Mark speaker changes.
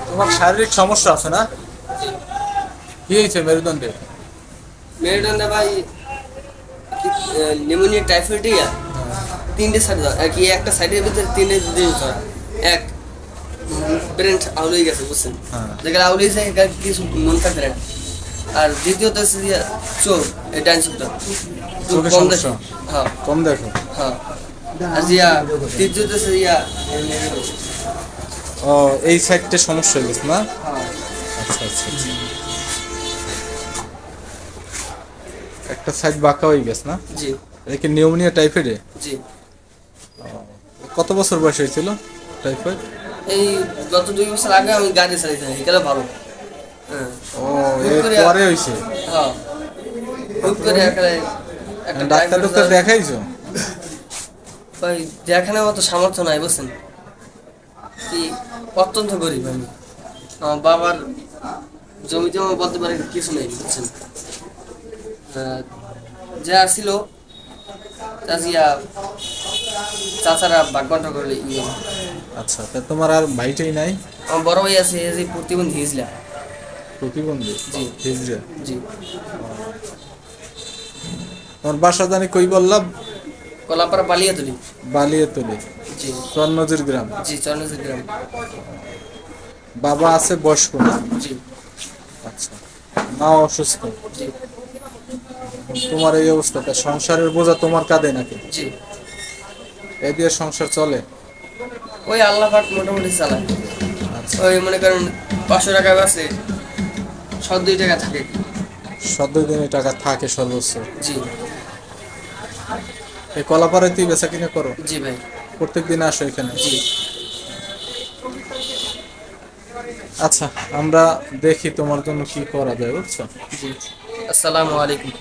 Speaker 1: তোমার শারীরিক সমস্যা আছে না? কি হয়েছে মেরুদণ্ডে?
Speaker 2: মেরুদণ্ডে ভাই নিউমোনিয়া টাইফয়েডিয়া তিনটে সাইড আর কি একটা সাইডের ভিতরে তিনটে জিনিস হয়। এক ব্রেন আউল হয়ে গেছে বুঝছেন,
Speaker 1: হ্যাঁ।
Speaker 2: যেখানে আউল হয়েছে এখানে কিছু মন থাকতে না। আর দ্বিতীয়ত হচ্ছে যে চোখ, এই ডান চোখটা
Speaker 1: চোখের
Speaker 2: কম
Speaker 1: সমস্যা?
Speaker 2: দেখে। হ্যাঁ
Speaker 1: কম দেখো?
Speaker 2: হ্যাঁ। আর জিয়া তৃতীয়ত হচ্ছে ইয়া
Speaker 1: ও, এই সাইডটা সমস্যা হয়ে গেছে না?
Speaker 2: হ্যাঁ
Speaker 1: আচ্ছা আচ্ছা আচ্ছা। একটা সাইড বাঁকা হয়ে গেছে না?
Speaker 2: জি
Speaker 1: এটা কি নিউমোনিয়া টাইফয়েডে?
Speaker 2: জি।
Speaker 1: কত বছর বয়স হয়েছিল টাইফয়েড?
Speaker 2: এই গত 2 বছর আগে আমি গাড়ি চালাইতাম, এটা ভালো। হ্যাঁ
Speaker 1: ও, এর পরে হয়েছে?
Speaker 2: হ্যাঁ হুট করে একটা
Speaker 1: ডাক্তার ডাক্তার দেখাইছো?
Speaker 2: ভাই দেখানোর মতো সামর্থ্য নাই বুঝছেন, কি অত্যন্ত গরিব আমি। আমার বাবার জমি জমা বলতে পারে কিছু নেই বুঝছেন। যা ছিল চাচিয়া চাচারা বাগবান্টা করলে ইয়ে।
Speaker 1: আচ্ছা, তা তোমার আর ভাইটাই নাই?
Speaker 2: আমার বড় ভাই আছে, এই যে প্রতিবন্ধী হিজলা।
Speaker 1: প্রতিবন্ধী?
Speaker 2: জি
Speaker 1: হিজড়া?
Speaker 2: জি।
Speaker 1: তোমার বাসা জানি কই বললাম?
Speaker 2: কলাপাড়া বালিয়াতলি।
Speaker 1: বালিয়াতলি,
Speaker 2: জি
Speaker 1: চরনজির গ্রাম।
Speaker 2: জি চন্দ্রশেখর গ্রাম।
Speaker 1: বাবা আছে বয়স্ক না?
Speaker 2: জি
Speaker 1: আচ্ছা। মা অসুস্থ?
Speaker 2: জি
Speaker 1: তোমার এই অবস্থাটা, সংসারের বোঝা তোমার কাঁধে নাকি?
Speaker 2: জি।
Speaker 1: এ দিয়ে সংসার চলে?
Speaker 2: ওই আল্লাহ পাক মোটামুটি চালায়।
Speaker 1: আচ্ছা।
Speaker 2: ওই মনে করেন 500 টাকা আছে, 102 টাকা থাকে।
Speaker 1: 7 দিনে টাকা থাকে সর্বোচ্চ?
Speaker 2: জি
Speaker 1: এই কলাপাড়ায় তুই বেচা কিনে করো?
Speaker 2: জি ভাই।
Speaker 1: প্রত্যেক দিন আসো এখানে?
Speaker 2: জি
Speaker 1: আচ্ছা, আমরা দেখি তোমার জন্য কি করা যায়, বুঝছো?
Speaker 2: জি। আসসালামু আলাইকুম।